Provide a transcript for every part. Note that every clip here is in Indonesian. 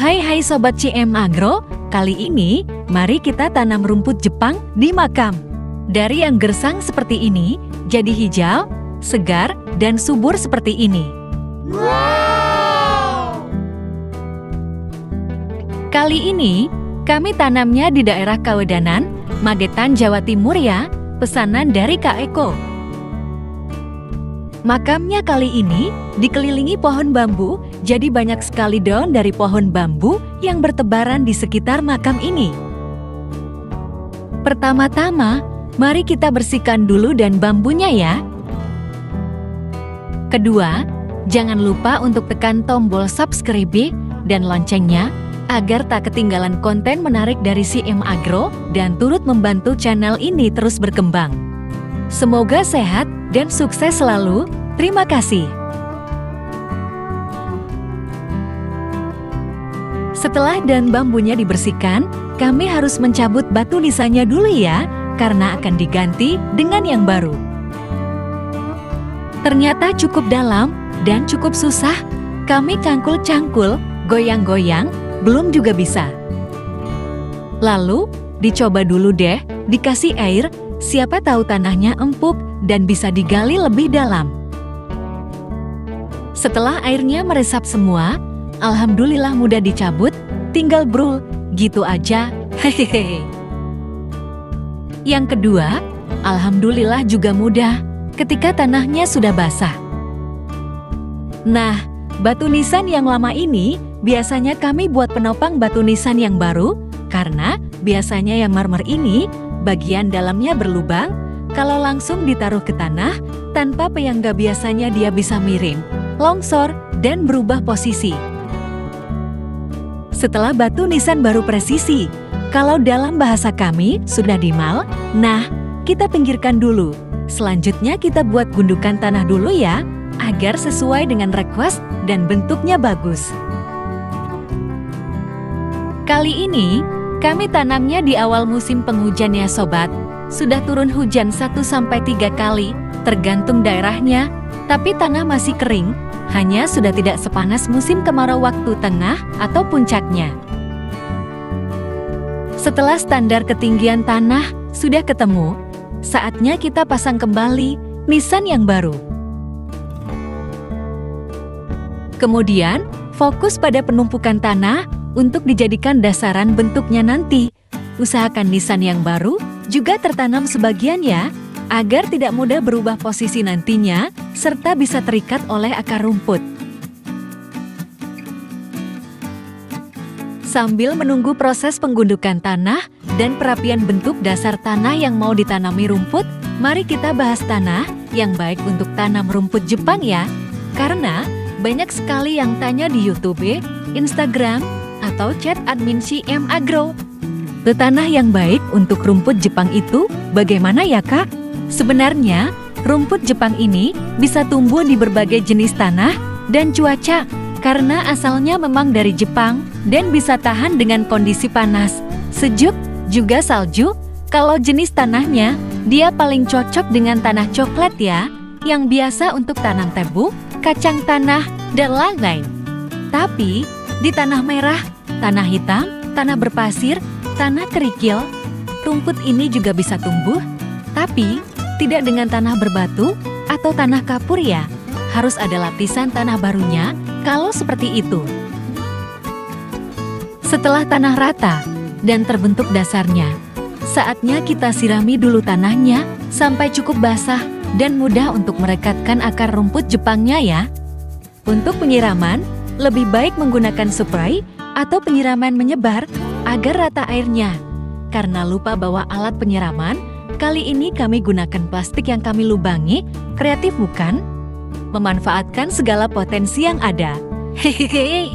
Hai Sobat CM Agro, kali ini mari kita tanam rumput Jepang di makam. Dari yang gersang seperti ini, jadi hijau, segar, dan subur seperti ini. Wow! Kali ini, kami tanamnya di daerah Kawedanan, Magetan, Jawa Timur ya, pesanan dari Kak Eko. Makamnya kali ini dikelilingi pohon bambu, jadi banyak sekali daun dari pohon bambu yang bertebaran di sekitar makam ini. Pertama-tama, mari kita bersihkan dulu daun bambunya ya. Kedua, jangan lupa untuk tekan tombol subscribe dan loncengnya agar tak ketinggalan konten menarik dari CM Agro dan turut membantu channel ini terus berkembang. Semoga sehat dan sukses selalu. Terima kasih. Setelah daun bambunya dibersihkan, kami harus mencabut batu nisannya dulu ya, karena akan diganti dengan yang baru. Ternyata cukup dalam dan cukup susah. Kami cangkul-cangkul, goyang-goyang, belum juga bisa. Lalu, dicoba dulu deh, dikasih air, siapa tahu tanahnya empuk dan bisa digali lebih dalam. Setelah airnya meresap semua, alhamdulillah mudah dicabut, tinggal brul, gitu aja, hehehe. Yang kedua, alhamdulillah juga mudah, ketika tanahnya sudah basah. Nah, batu nisan yang lama ini, biasanya kami buat penopang batu nisan yang baru, karena biasanya yang marmer ini, bagian dalamnya berlubang, kalau langsung ditaruh ke tanah, tanpa penyangga biasanya dia bisa miring, longsor, dan berubah posisi. Setelah batu nisan baru presisi, kalau dalam bahasa kami sudah dimal, nah kita pinggirkan dulu. Selanjutnya kita buat gundukan tanah dulu ya, agar sesuai dengan request dan bentuknya bagus. Kali ini, kami tanamnya di awal musim penghujan ya sobat. Sudah turun hujan 1-3 kali, tergantung daerahnya, tapi tanah masih kering, hanya sudah tidak sepanas musim kemarau waktu tengah atau puncaknya. Setelah standar ketinggian tanah sudah ketemu, saatnya kita pasang kembali nisan yang baru. Kemudian, fokus pada penumpukan tanah untuk dijadikan dasaran bentuknya nanti. Usahakan nisan yang baru juga tertanam sebagian ya, agar tidak mudah berubah posisi nantinya, serta bisa terikat oleh akar rumput. Sambil menunggu proses penggundukan tanah dan perapian bentuk dasar tanah yang mau ditanami rumput, mari kita bahas tanah yang baik untuk tanam rumput Jepang ya. Karena banyak sekali yang tanya di YouTube, Instagram, atau chat admin CM Agro. Tanah yang baik untuk rumput Jepang itu bagaimana ya Kak? Sebenarnya, rumput Jepang ini bisa tumbuh di berbagai jenis tanah dan cuaca karena asalnya memang dari Jepang dan bisa tahan dengan kondisi panas, sejuk, juga salju. Kalau jenis tanahnya, dia paling cocok dengan tanah coklat ya, yang biasa untuk tanam tebu, kacang tanah, dan lain-lain. Tapi, di tanah merah, tanah hitam, tanah berpasir, tanah kerikil, rumput ini juga bisa tumbuh, tapi tidak dengan tanah berbatu atau tanah kapur ya. Harus ada lapisan tanah barunya kalau seperti itu. Setelah tanah rata dan terbentuk dasarnya, saatnya kita sirami dulu tanahnya sampai cukup basah dan mudah untuk merekatkan akar rumput Jepangnya ya. Untuk penyiraman, lebih baik menggunakan spray atau penyiraman menyebar agar rata airnya. Karena lupa bawa alat penyiraman, kali ini kami gunakan plastik yang kami lubangi, kreatif bukan? Memanfaatkan segala potensi yang ada. Hehehe.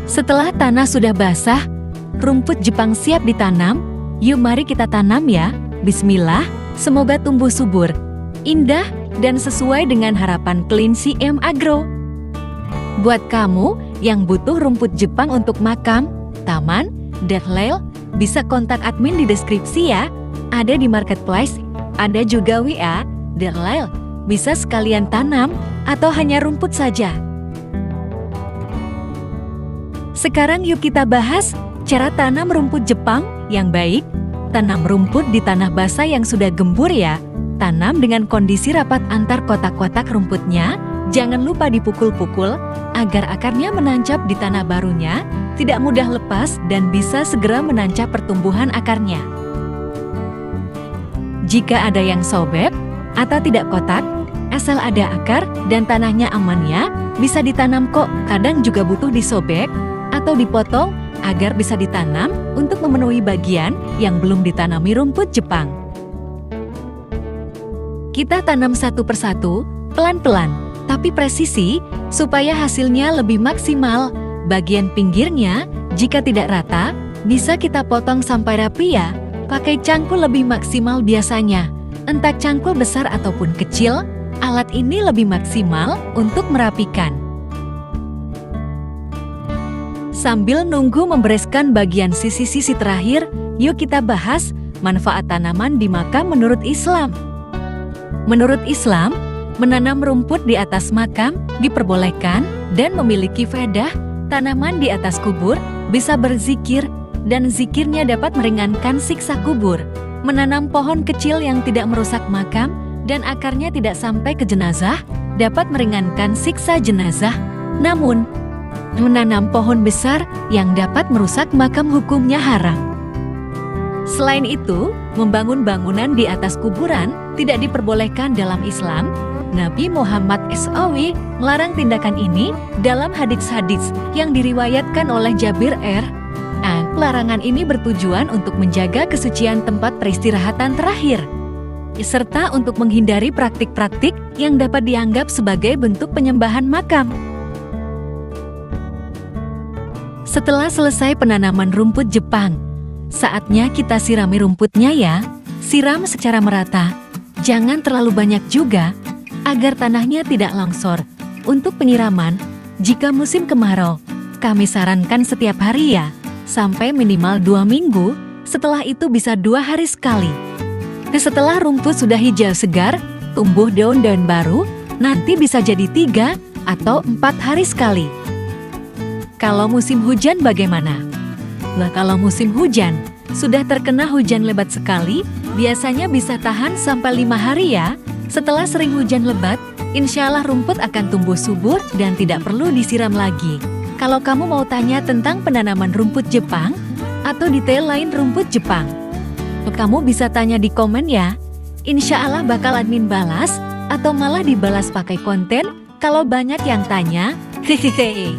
Setelah tanah sudah basah, rumput Jepang siap ditanam. Yuk mari kita tanam ya. Bismillah, semoga tumbuh subur, indah, dan sesuai dengan harapan klien CM Agro. Buat kamu yang butuh rumput Jepang untuk makam, taman, dan lail, bisa kontak admin di deskripsi ya. Ada di marketplace, ada juga WA, dan lail. Bisa sekalian tanam atau hanya rumput saja. Sekarang yuk kita bahas cara tanam rumput Jepang yang baik. Tanam rumput di tanah basah yang sudah gembur ya. Tanam dengan kondisi rapat antar kotak-kotak rumputnya. Jangan lupa dipukul-pukul agar akarnya menancap di tanah barunya, tidak mudah lepas dan bisa segera menancap pertumbuhan akarnya. Jika ada yang sobek atau tidak kotak, asal ada akar dan tanahnya aman ya, bisa ditanam kok. Kadang juga butuh disobek atau dipotong agar bisa ditanam untuk memenuhi bagian yang belum ditanami rumput Jepang. Kita tanam satu persatu, pelan-pelan, tapi presisi supaya hasilnya lebih maksimal. Bagian pinggirnya, jika tidak rata, bisa kita potong sampai rapi ya. Pakai cangkul lebih maksimal biasanya. Entah cangkul besar ataupun kecil, alat ini lebih maksimal untuk merapikan. Sambil nunggu membereskan bagian sisi-sisi terakhir, yuk kita bahas manfaat tanaman di makam menurut Islam. Menurut Islam, menanam rumput di atas makam diperbolehkan dan memiliki faedah. Tanaman di atas kubur bisa berzikir dan zikirnya dapat meringankan siksa kubur. Menanam pohon kecil yang tidak merusak makam dan akarnya tidak sampai ke jenazah dapat meringankan siksa jenazah. Namun, menanam pohon besar yang dapat merusak makam hukumnya haram. Selain itu, membangun bangunan di atas kuburan tidak diperbolehkan dalam Islam. Nabi Muhammad SAW melarang tindakan ini dalam hadits-hadits yang diriwayatkan oleh Jabir R. Larangan ini bertujuan untuk menjaga kesucian tempat peristirahatan terakhir, serta untuk menghindari praktik-praktik yang dapat dianggap sebagai bentuk penyembahan makam. Setelah selesai penanaman rumput Jepang, saatnya kita sirami rumputnya ya. Siram secara merata, jangan terlalu banyak juga, agar tanahnya tidak longsor. Untuk penyiraman, jika musim kemarau, kami sarankan setiap hari ya, sampai minimal 2 minggu, setelah itu bisa 2 hari sekali. Setelah rumput sudah hijau segar, tumbuh daun-daun baru, nanti bisa jadi 3 atau 4 hari sekali. Kalau musim hujan bagaimana? Kalau musim hujan, sudah terkena hujan lebat sekali, biasanya bisa tahan sampai 5 hari ya. Setelah sering hujan lebat, insya Allah rumput akan tumbuh subur dan tidak perlu disiram lagi. Kalau kamu mau tanya tentang penanaman rumput Jepang atau detail lain rumput Jepang, kamu bisa tanya di komen ya. Insya Allah bakal admin balas atau malah dibalas pakai konten kalau banyak yang tanya. Hehehe.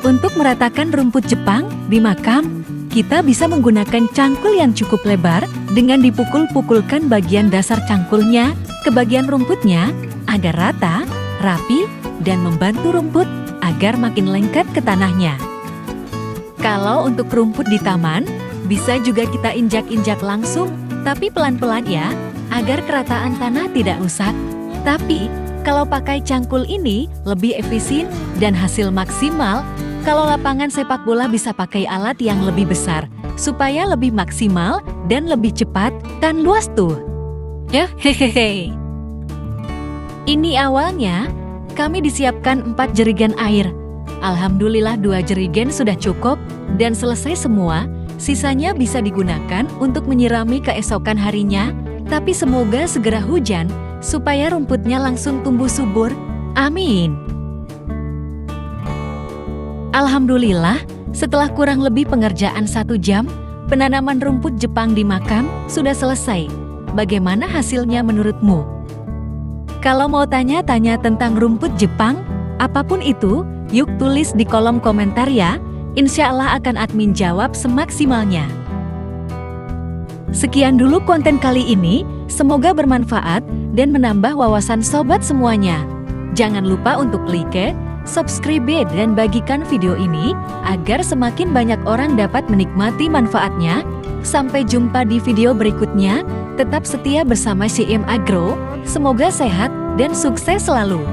Untuk meratakan rumput Jepang di makam, kita bisa menggunakan cangkul yang cukup lebar dengan dipukul-pukulkan bagian dasar cangkulnya ke bagian rumputnya agar rata, rapi, dan membantu rumput agar makin lengket ke tanahnya. Kalau untuk rumput di taman, bisa juga kita injak-injak langsung, tapi pelan-pelan ya, agar kerataan tanah tidak rusak. Tapi, kalau pakai cangkul ini lebih efisien dan hasil maksimal. Kalau lapangan sepak bola bisa pakai alat yang lebih besar, supaya lebih maksimal dan lebih cepat, kan luas tuh. Ya, hehehe. Ini awalnya, kami disiapkan 4 jerigen air. Alhamdulillah 2 jerigen sudah cukup dan selesai semua, sisanya bisa digunakan untuk menyirami keesokan harinya, tapi semoga segera hujan, supaya rumputnya langsung tumbuh subur. Amin. Alhamdulillah, setelah kurang lebih pengerjaan 1 jam, penanaman rumput Jepang di makam sudah selesai. Bagaimana hasilnya menurutmu? Kalau mau tanya-tanya tentang rumput Jepang, apapun itu, yuk tulis di kolom komentar ya. Insya Allah akan admin jawab semaksimalnya. Sekian dulu konten kali ini, semoga bermanfaat dan menambah wawasan sobat semuanya. Jangan lupa untuk like, subscribe dan bagikan video ini agar semakin banyak orang dapat menikmati manfaatnya. Sampai jumpa di video berikutnya. Tetap setia bersama CM Agro. Semoga sehat dan sukses selalu.